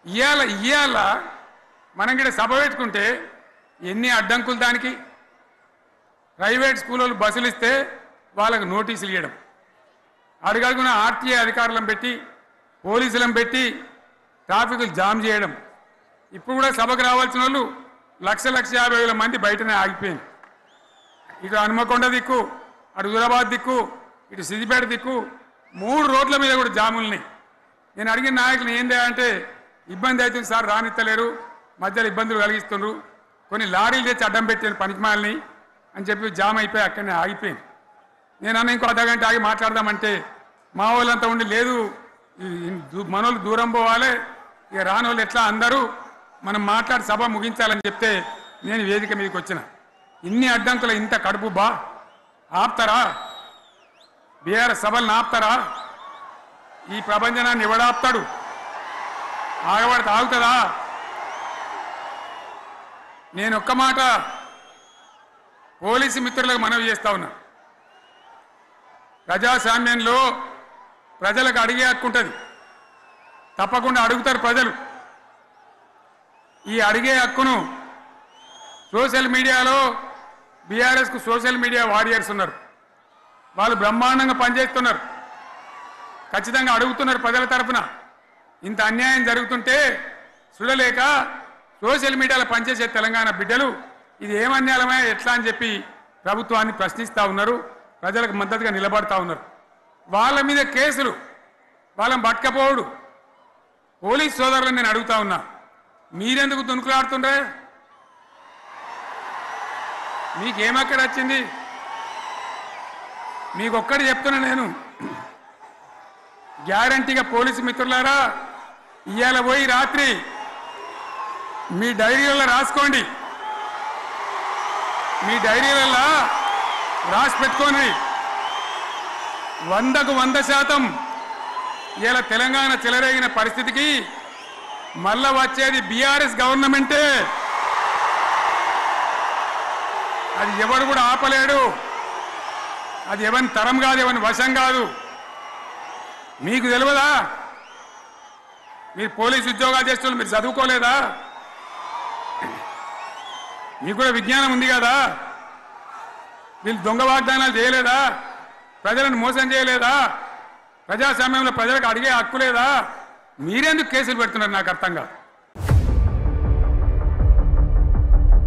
ఇవాళ మనం కూడా సభ పెట్టుకుంటే ఎన్ని అడ్డంకులు దానికి. ప్రైవేట్ స్కూళ్ళు బస్సులు ఇస్తే వాళ్ళకు నోటీసులు ఇవ్వడం, అడుగడుగున ఆర్టీఏ అధికారులను పెట్టి పోలీసులను పెట్టి ట్రాఫిక్లు జామ్ చేయడం. ఇప్పుడు కూడా సభకు రావాల్సిన వాళ్ళు 1,50,000 మంది బయటనే ఆగిపోయింది. ఇటు హనుమకొండ దిక్కు, అటు హుజరాబాద్ దిక్కు, ఇటు సిద్దిపేట దిక్కు 3 రోడ్ల మీద కూడా జాములున్నాయి. నేను అడిగిన నాయకులు ఏంది అంటే ఇబ్బంది అవుతుంది సార్, రానిత్తలేరు, మధ్యలో ఇబ్బందులు కలిగిస్తున్నారు, కొన్ని లారీలు తెచ్చి అడ్డం పెట్టాను పనికిమాలని అని చెప్పి జామ్ అయిపోయి అక్కడనే ఆగిపోయింది. నేను అన్న ఇంకో అర్ధగంట ఆగి మాట్లాడదామంటే మా వాళ్ళంతా ఉండి లేదు మనోళ్ళు దూరం పోవాలి, ఇక రానోళ్ళు ఎట్లా అందరూ మనం మాట్లాడి సభ ముగించాలని చెప్తే నేను వేదిక మీదకి వచ్చిన. ఇన్ని అడ్డంకులు ఇంత కడుపు ఆపుతారా? బీఆర్ఎస్ సభలను ఆపుతారా? ఈ ప్రపంచనాన్ని ఎవడాపుతాడు? ఆగబడితే ఆగుతుందా? నేను ఒక్క మాట పోలీసు మిత్రులకు మనవి చేస్తా ఉన్నా. ప్రజాస్వామ్యంలో ప్రజలకు అడిగే హక్కు ఉంటుంది, తప్పకుండా అడుగుతారు ప్రజలు. ఈ అడిగే హక్కును సోషల్ మీడియాలో బీఆర్ఎస్కు సోషల్ మీడియా వారియర్స్ ఉన్నారు, వాళ్ళు బ్రహ్మాండంగా పనిచేస్తున్నారు, ఖచ్చితంగా అడుగుతున్నారు ప్రజల తరఫున. ఇంత అన్యాయం జరుగుతుంటే చూడలేక సోషల్ మీడియాలో పనిచేసే తెలంగాణ బిడ్డలు ఇది ఏమన్యాయమే ఎట్లా అని చెప్పి ప్రభుత్వాన్ని ప్రశ్నిస్తూ ఉన్నారు, ప్రజలకు మద్దతుగా నిలబడతా ఉన్నారు. వాళ్ళ మీద కేసులు, వాళ్ళని పట్టుకపోవడు. పోలీస్ సోదరులను నేను అడుగుతా ఉన్నా, మీరెందుకు దునుకులాడుతుండే? మీకేమక్కడ వచ్చింది? మీకు ఒక్కటి చెప్తున్నా నేను, గ్యారంటీగా పోలీసు మిత్రులారా, ఇవాళ పోయి రాత్రి మీ డైరీలలో రాసుకోండి, మీ డైరీలలో రాసి పెట్టుకోండి. 100కు 100% ఇలా తెలంగాణ చెలరేగిన పరిస్థితికి మళ్ళా వచ్చేది బీఆర్ఎస్ గవర్నమెంటే. అది ఎవడు కూడా ఆపలేడు, అది ఎవరి తరం కాదు, ఎవరి వశం కాదు. మీకు తెలియదా? మీరు పోలీసు ఉద్యోగాలు చేస్తున్నారు, మీరు చదువుకోలేదా? మీకు కూడా విజ్ఞానం ఉంది కదా? వీళ్ళు దొంగ వాగ్దానాలు చేయలేదా? ప్రజలను మోసం చేయలేదా? ప్రజాస్వామ్యంలో ప్రజలకు అడిగే హక్కు లేదా? మీరెందుకు కేసులు పెడుతున్నారు నాకు అర్థం కాదు.